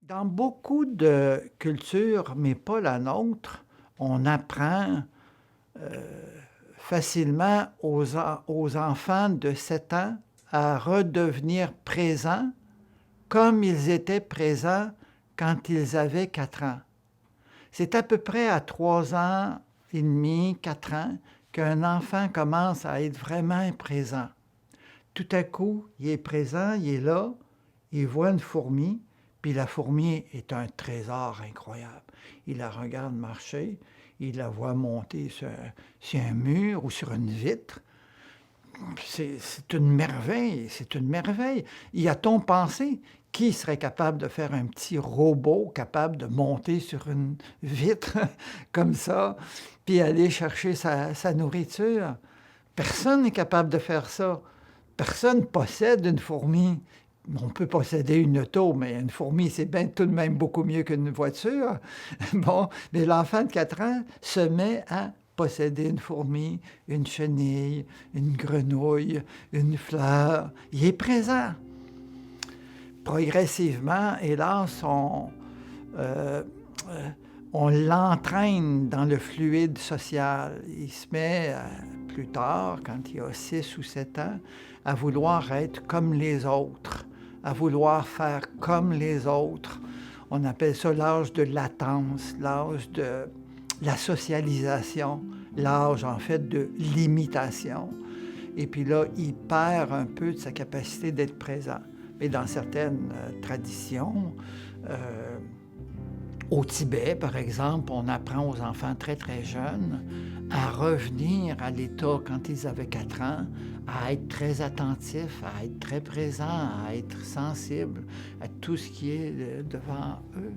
Dans beaucoup de cultures, mais pas la nôtre, on apprend, heu, facilement aux enfants de 7 ans à redevenir présents comme ils étaient présents quand ils avaient 4 ans. C'est à peu près à 3 ans et demi, 4 ans qu'un enfant commence à être vraiment présent. Tout à coup, il est présent, il est là, il voit une fourmi, puis la fourmi est un trésor incroyable. Il la regarde marcher, il la voit monter sur un mur ou sur une vitre. C'est une merveille, c'est une merveille. Y a-t-on pensé qui serait capable de faire un petit robot capable de monter sur une vitre comme ça, puis aller chercher sa nourriture? Personne n'est capable de faire ça. Personne possède une fourmi. On peut posséder une auto, mais une fourmi, c'est bien tout de même beaucoup mieux qu'une voiture. Bon, mais l'enfant de 4 ans se met à posséder une fourmi, une chenille, une grenouille, une fleur. Il est présent. Progressivement, hélas, heu, heu, on l'entraîne dans le fluide social. Il se met, plus tard, quand il a 6 ou 7 ans, à vouloir être comme les autres, à vouloir faire comme les autres. On appelle ça l'âge de latence, l'âge de la socialisation, l'âge, en fait, de l'imitation. Et puis là, il perd un peu de sa capacité d'être présent. Mais dans certaines, traditions, heu, au Tibet, par exemple, on apprend aux enfants très, très jeunes à revenir à l'état quand ils avaient 4 ans, à être très attentifs, à être très présents, à être sensibles à tout ce qui est, devant eux.